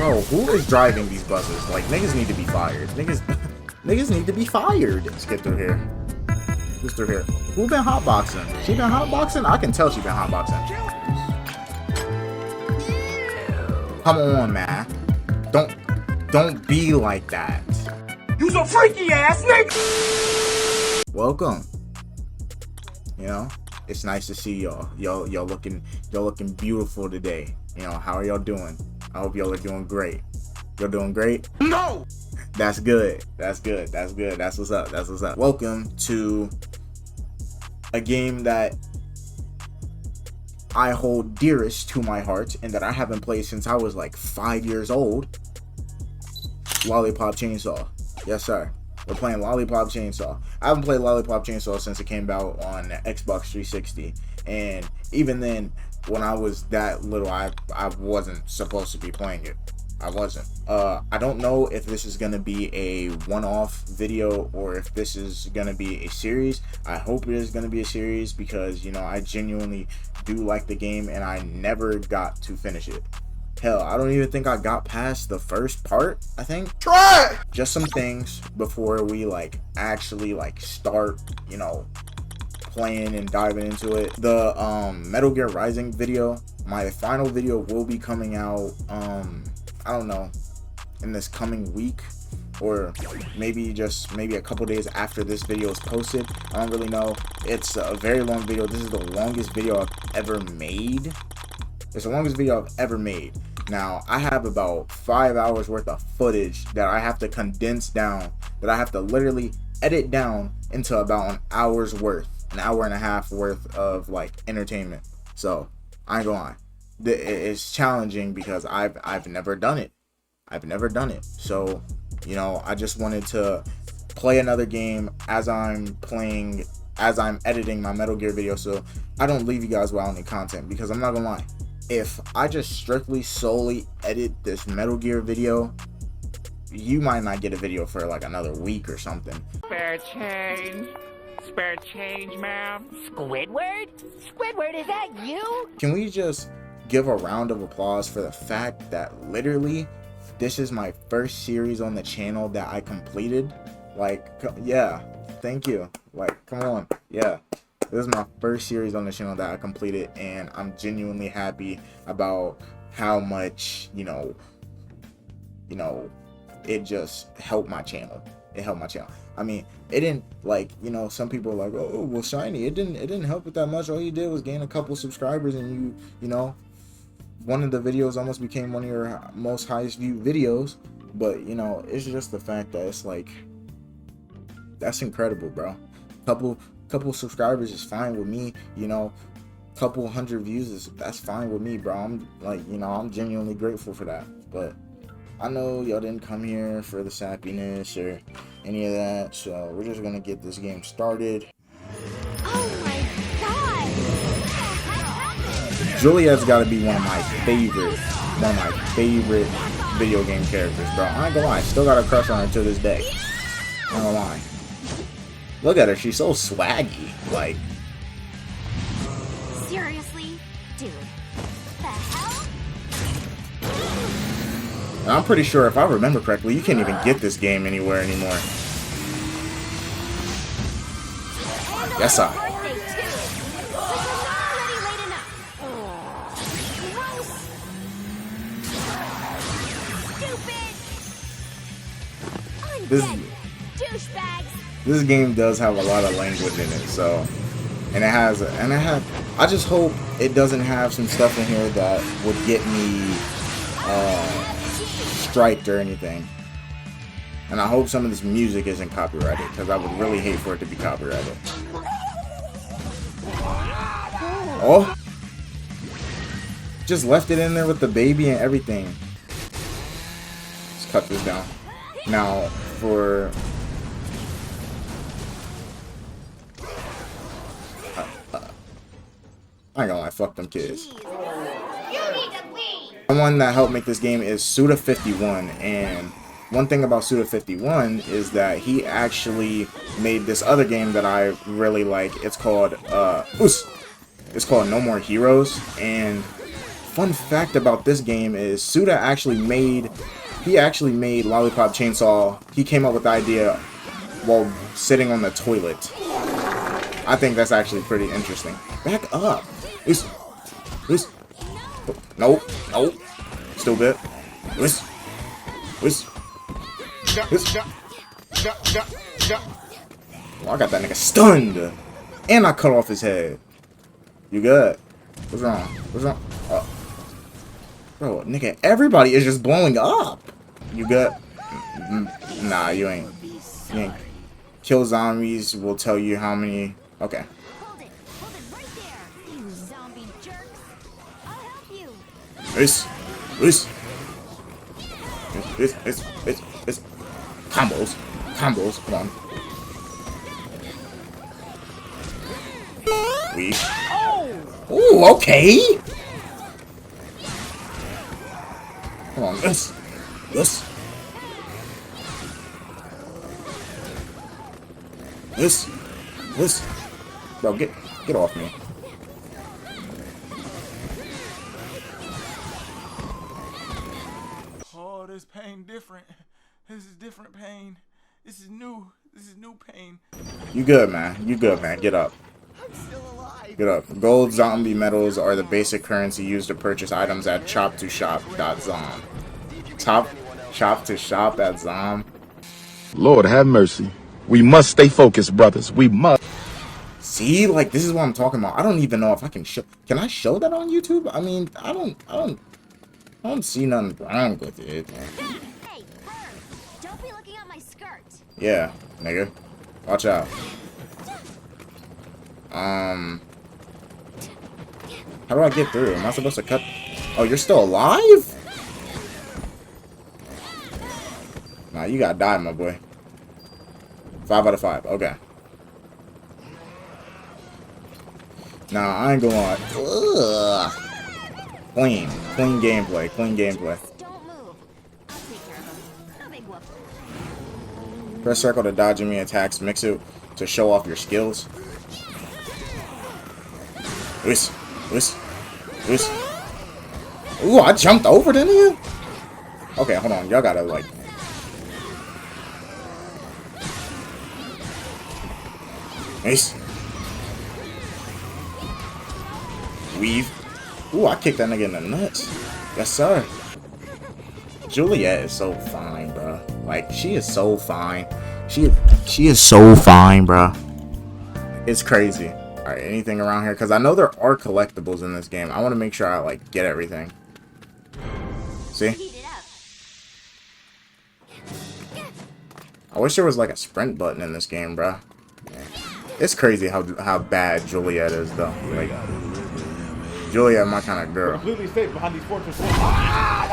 Bro, who is driving these buses? Like, niggas need to be fired. Niggas need to be fired. Let's get through here. Who's through here? Who been hotboxing? She been hotboxing? I can tell she been hotboxing. Come on, man. Don't be like that. You's a freaky ass nigga. Welcome. You know, it's nice to see y'all. Y'all looking beautiful today. You know, how are y'all doing? I hope y'all are doing great. Y'all doing great? No. That's good. That's good. That's good. That's what's up. That's what's up. Welcome to a game that I hold dearest to my heart and that I haven't played since I was like 5 years old. Lollipop Chainsaw. Yes, sir. We're playing Lollipop Chainsaw. I haven't played Lollipop Chainsaw since it came out on Xbox 360. And even then, when I was that little, I wasn't supposed to be playing it. I wasn't. I don't know if this is going to be a one-off video or if this is going to be a series. I hope it is going to be a series because, you know, I genuinely do like the game and I never got to finish it. Hell, I don't even think I got past the first part, I think. Try! Just some things before we, like, actually, like, start, you know, playing and diving into it. The Metal Gear Rising video, my final video will be coming out, I don't know, in this coming week, or maybe a couple days after this video is posted. I don't really know. It's a very long video. This is the longest video I've ever made. It's the longest video I've ever made. Now, I have about 5 hours worth of footage that I have to condense down, that I have to literally edit down into about an hour's worth, an hour and a half worth of like entertainment. So I ain't gonna lie, it's challenging because I've never done it. I've never done it. So, you know, I just wanted to play another game as I'm editing my Metal Gear video, so I don't leave you guys without any content. Because I'm not gonna lie, if I just strictly solely edit this Metal Gear video, you might not get a video for like another week or something. Spare change. Spare change, ma'am. Squidward? Squidward, is that you? Can we just give a round of applause for the fact that literally this is my first series on the channel that I completed? Like, yeah, thank you. Like, come on. Yeah, this is my first series on the channel that I completed, and I'm genuinely happy about how much, you know, it just helped my channel. It helped my channel. I mean, it didn't, like, you know, some people are like, oh, well, Shiny, it didn't help it that much. All you did was gain a couple subscribers, and you know, one of the videos almost became one of your most highest viewed videos. But, you know, it's just the fact that it's like, that's incredible, bro. Couple subscribers is fine with me, you know. Couple hundred views that's fine with me, bro. I'm like, you know, I'm genuinely grateful for that. But I know y'all didn't come here for the sappiness or any of that, so we're just gonna get this game started. Oh my god! Juliet's gotta be one of my favorite video game characters, bro. I ain't gonna lie, still got a crush on her to this day. I ain't gonna lie. Look at her, she's so swaggy, like. Seriously? Dude. The hell? And I'm pretty sure, if I remember correctly, you can't even get this game anywhere anymore. Yes, sir. This game does have a lot of language in it, so, I just hope it doesn't have some stuff in here that would get me striked or anything. And I hope some of this music isn't copyrighted, because I would really hate for it to be copyrighted. Oh! Just left it in there with the baby and everything. Let's cut this down. Now, for... I ain't gonna lie, fuck them kids. The one that helped make this game is Suda51, and one thing about Suda51 is that he actually made this other game that I really like. It's called No More Heroes, and fun fact about this game is Suda actually made Lollipop Chainsaw. He came up with the idea while sitting on the toilet. I think that's actually pretty interesting. Back up. This. Nope. Still good. This. Oh, I got that nigga stunned. And I cut off his head. You good? What's wrong? Oh. Bro, nigga, everybody is just blowing up. You good? Nah, you ain't. Kill zombies will tell you how many. Okay. Hold it right there, you zombie jerks. I'll help you. This. Combos. Come on. Weak. Ooh, okay. Come on, this. Bro, get off me. Oh, this pain different. This is different pain. This is new pain. You good, man. Get up. I'm still alive. Get up. Gold zombie medals are the basic currency used to purchase items at shop2shop.zom. Shop2shop.zom. Lord have mercy. We must stay focused, brothers. We must. See, like, this is what I'm talking about. I don't even know if I can show. Can I show that on YouTube? I mean, I don't see nothing wrong with it. Hey, her! Don't be looking at my skirt. Yeah, nigga. Watch out. How do I get through? Am I supposed to cut? Oh, you're still alive? Nah, you gotta die, my boy. 5 out of 5. Okay. Nah, I ain't gonna lie. Ugh. Clean gameplay. Don't move. I'll take care of him. No big whoop. Press circle to dodge enemy attacks. Mix it to show off your skills. This. Ooh, I jumped over the nigga? Okay, hold on. Y'all gotta, like... Nice. Weave. Ooh, I kicked that nigga in the nuts. Yes, sir. Juliet is so fine, bro. Like, she is so fine. She is so fine, bro. It's crazy. Alright, anything around here? Because I know there are collectibles in this game. I want to make sure I, like, get everything. See? Heat it up. I wish there was, like, a sprint button in this game, bro. It's crazy how bad Juliet is, though. Like, Juliet, my kind of girl. Completely safe behind these fortresses.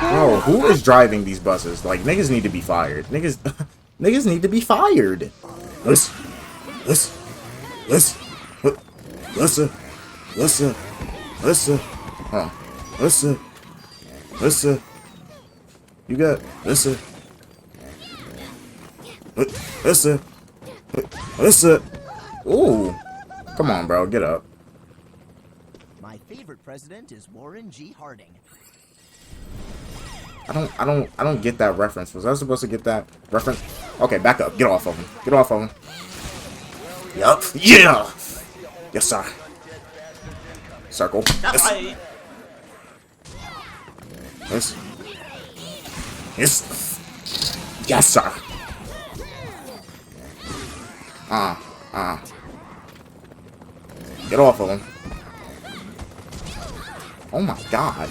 Bro, who is driving these buses? Like, niggas need to be fired. Niggas need to be fired. Listen. Huh. Listen. You got, listen. Ooh. Come on, bro. Get up. My favorite president is Warren G. Harding. I don't get that reference. Was I supposed to get that reference? Okay, back up. Get off of him. Yup. Yeah. Yes, sir. Circle. Yes. Yes, sir. Get off of him. Oh my god.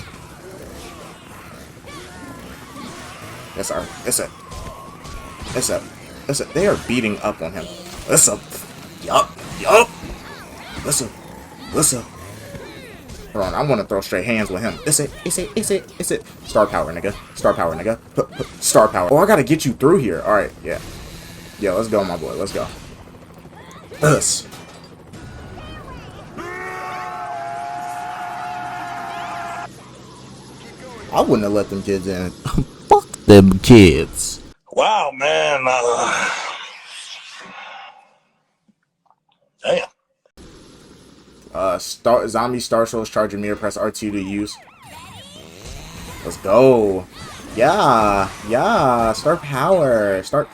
Yes, sir. They are beating up on him. Listen. Yup. Listen. Hold on, I want to throw straight hands with him. It's it. Star power, nigga. Star power. Oh, I gotta get you through here. Alright, yeah. Yeah, let's go, my boy. Let's go. Us. I wouldn't have let them kids in. Fuck them kids. Wow, man. Damn. Zombie Star Souls charger meter. Press R2 to use. Let's go. Yeah, yeah. Start power. Start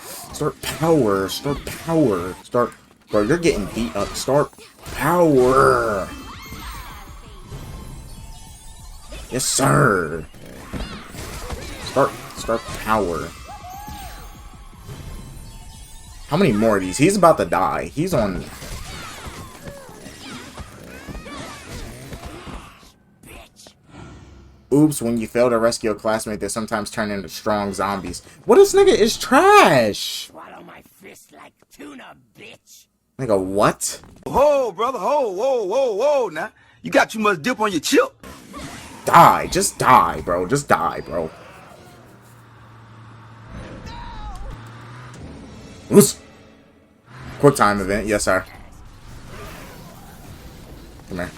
power. Start power. Start. Bro, you're getting beat up. Start power. Yes, sir. Start power. How many more of these? He's about to die. He's on. Oops, when you fail to rescue a classmate, they sometimes turn into strong zombies. What, this nigga is trash. Swallow my fist like tuna, bitch. Nigga, what? Whoa, brother, whoa, now. You got too much dip on your chip. Die. Just die, bro. Just die, bro. Oops. Quick time event. Yes, sir. Come here.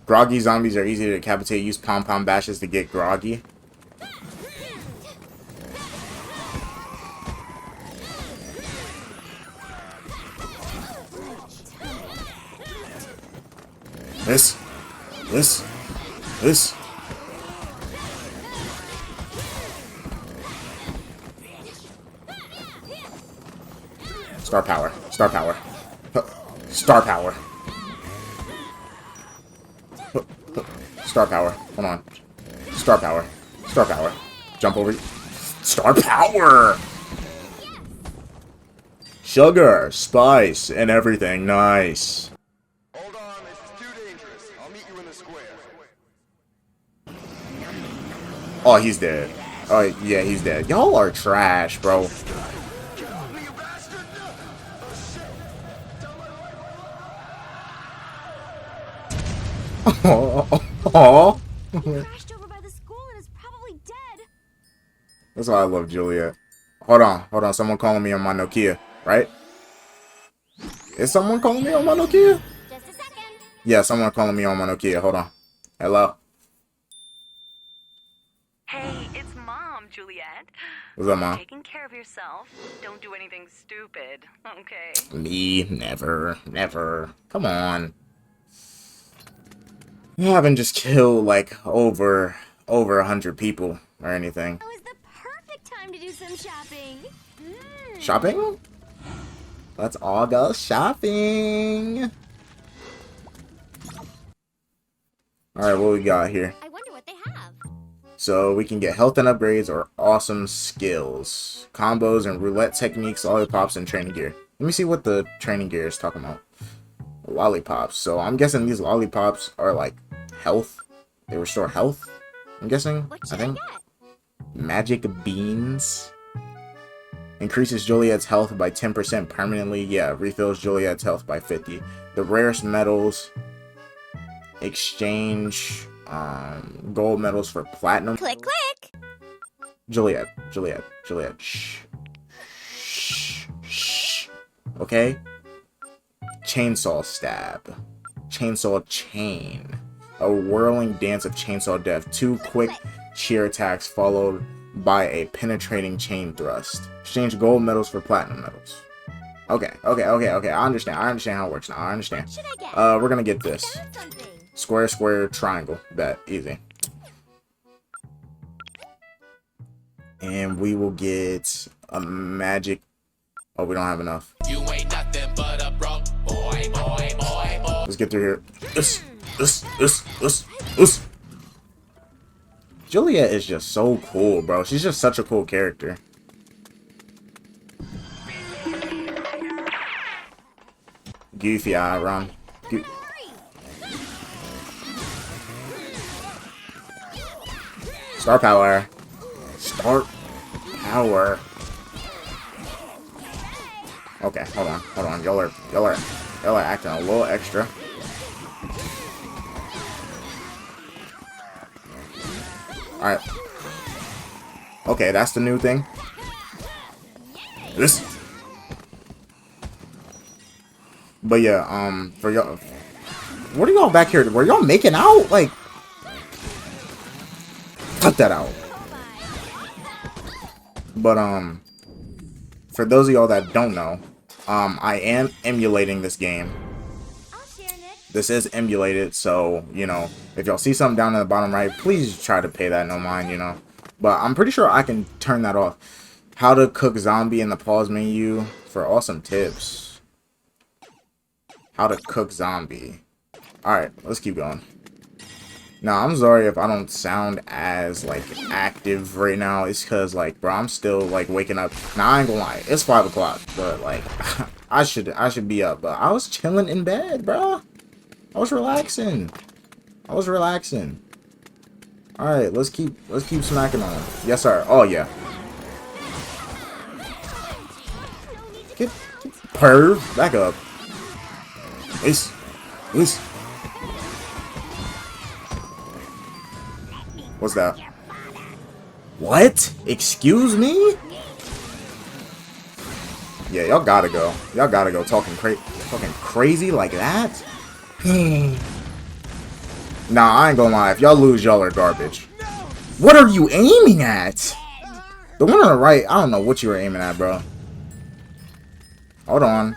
Groggy zombies are easy to decapitate. Use pom-pom bashes to get groggy. This. Star power. Star power. Star power. Star power. Hold on. Star power. Star power. Jump over. Star power! Sugar, spice, and everything. Nice. Hold on, it's too dangerous. I'll meet you in the square. Oh, he's dead. Oh, yeah, he's dead. Y'all are trash, bro. Oh. He crashed over by the school and is probably dead. That's why I love Juliet. Hold on. Someone calling me on my Nokia, right? Is someone calling me on my Nokia? Just a second. Yeah, someone calling me on my Nokia. Hold on. Hello? Hey, it's Mom, Juliet. What's up, Mom? Taking care of yourself. Don't do anything stupid, okay? Me? Never. Never. Come on. You haven't just killed, like, over 100 people or anything. It was the perfect time to do some shopping. Shopping? Let's all go shopping. Alright, what we got here? I wonder what they have. So we can get health and upgrades or awesome skills. Combos and roulette techniques, lollipops, and training gear. Let me see what the training gear is talking about. Lollipops. So I'm guessing these lollipops are like health. They restore health, I'm guessing. What I should think. I get? Magic beans. Increases Juliet's health by 10% permanently. Yeah, refills Juliet's health by 50. The rarest metals. Exchange gold medals for platinum. Click, click. Juliet. Shh. Okay? Chainsaw stab. Chainsaw chain. A whirling dance of chainsaw death. 2 quick shear attacks followed by a penetrating chain thrust. Exchange gold medals for platinum medals. Okay. I understand how it works now. I understand. What should I get? We're gonna get this. Found something. Square, triangle. Bet. Easy. And we will get a magic. Oh, we don't have enough. You ain't nothing but a broke boy. Let's get through here. This. Juliet is just so cool, bro. She's just such a cool character. Goofy eye, run. Star power. Start power. Okay, hold on. Y'all are acting a little extra. Alright. Okay, that's the new thing. This. But yeah, for y'all, what are y'all back here? Were y'all making out? Like, cut that out. But for those of y'all that don't know, I am emulating this game. I'll share, Nick. This is emulated, so, you know, if y'all see something down in the bottom right, please try to pay that no mind, you know. But I'm pretty sure I can turn that off. How to cook zombie in the pause menu for awesome tips. How to cook zombie. Alright, let's keep going. Now, I'm sorry if I don't sound as, like, active right now. It's because, like, bro, I'm still, like, waking up. Now, I ain't gonna lie. It's 5 o'clock, but, like, I should be up. But I was chilling in bed, bro. I was relaxing. Alright, let's keep smacking on him. Yes, sir. Oh, yeah. Get perv. Back up. Ace. What's that? What? Excuse me? Yeah, y'all gotta go. Talking crazy like that? Nah, I ain't gonna lie. If y'all lose, y'all are garbage. What are you aiming at? The one on the right, I don't know what you were aiming at, bro. Hold on.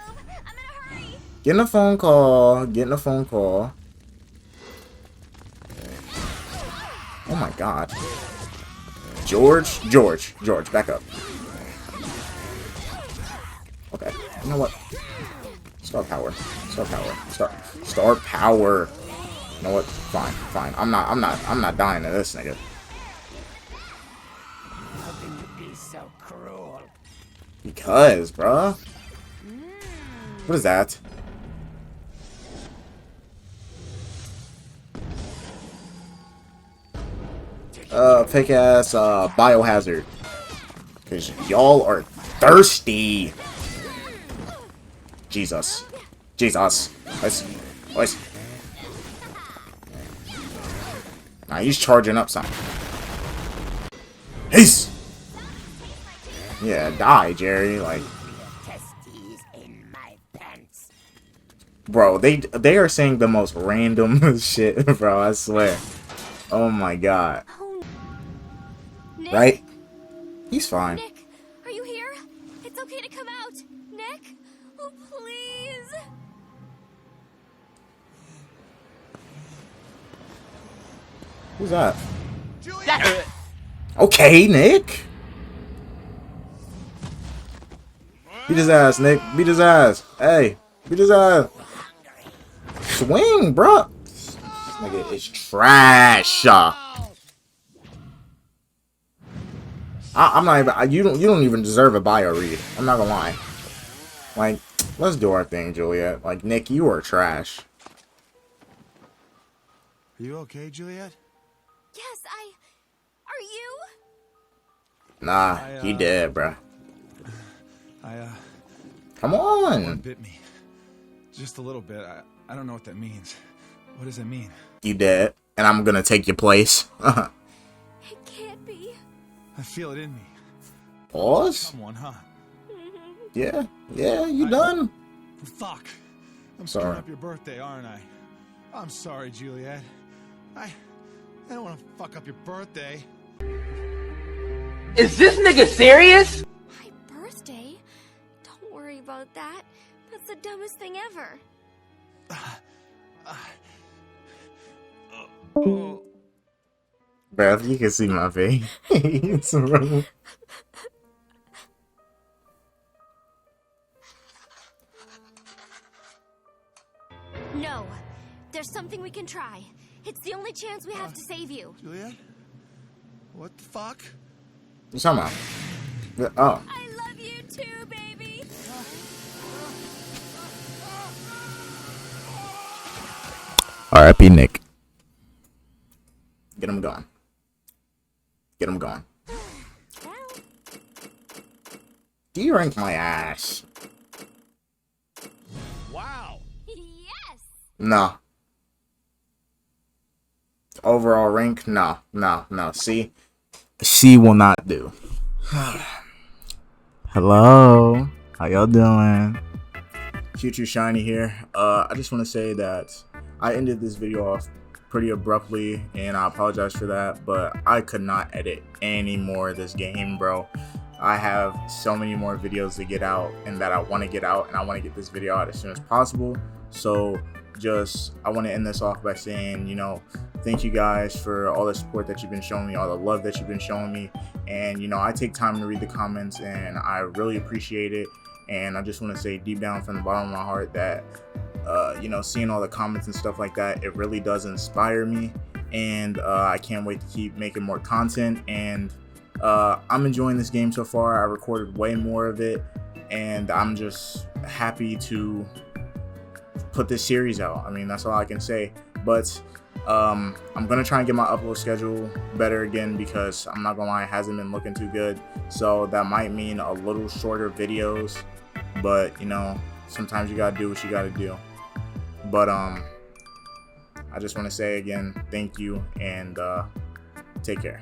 Getting a phone call. Oh my god. George, back up. Okay, you know what? Star power. You know what? Fine. I'm not dying to this nigga. How can you be so cruel? Because, bruh. What is that? Fake ass biohazard. Cause y'all are thirsty. Jesus. Let's. Nah, he's charging up something. Peace. Yeah, die, Jerry. Like, bro, they are saying the most random shit, bro. I swear. Oh my god. Nick? Right? He's fine. Nick, are you here? It's okay to come out. Nick? Oh, please. Who's that? Okay, Nick. Beat his ass, Nick. Beat his ass. Hey, beat his ass. Swing, bro. This nigga is trash. I'm not even. You don't even deserve a bio read. I'm not gonna lie. Like, let's do our thing, Juliet. Like, Nick, you are trash. Are you okay, Juliet? Yes, Are you? Nah, he dead, bro. Come One on. bit me. Just a little bit. I don't know what that means. What does it mean? You dead, and I'm gonna take your place. It can't be. I feel it in me. Pause? Someone, huh? Yeah, you done? Fuck. I'm Sorry. screwing up your birthday, aren't I? I'm sorry, Juliet. I don't want to fuck up your birthday. Is this nigga serious? My birthday? Don't worry about that. That's the dumbest thing ever. Beth, you can see my face. Bro. No. There's something we can try. It's the only chance we have to save you. Juliet? What the fuck? You talking about? Oh. I love you too, baby. R.I.P. Nick. Get him going. Get him going. D-rank my ass. Wow. Yes. No. Overall rank? No. C will not do. Hello. How y'all doing? Q2 Shiny here. I just want to say that I ended this video off pretty abruptly, and I apologize for that, but I could not edit any more of this game, bro. I have so many more videos to get out and that I want to get out, and I want to get this video out as soon as possible. So I want to end this off by saying, you know, thank you guys for all the support that you've been showing me, all the love that you've been showing me. And, you know, I take time to read the comments and I really appreciate it. And I just want to say deep down from the bottom of my heart that, you know, seeing all the comments and stuff like that, it really does inspire me. And I can't wait to keep making more content. And I'm enjoying this game so far. I recorded way more of it. And I'm just happy to put this series out. I mean, that's all I can say. But I'm gonna try and get my upload schedule better again, because I'm not gonna lie, it hasn't been looking too good. So that might mean a little shorter videos, but you know, sometimes you gotta do what you gotta do. But I just want to say again, thank you, and take care.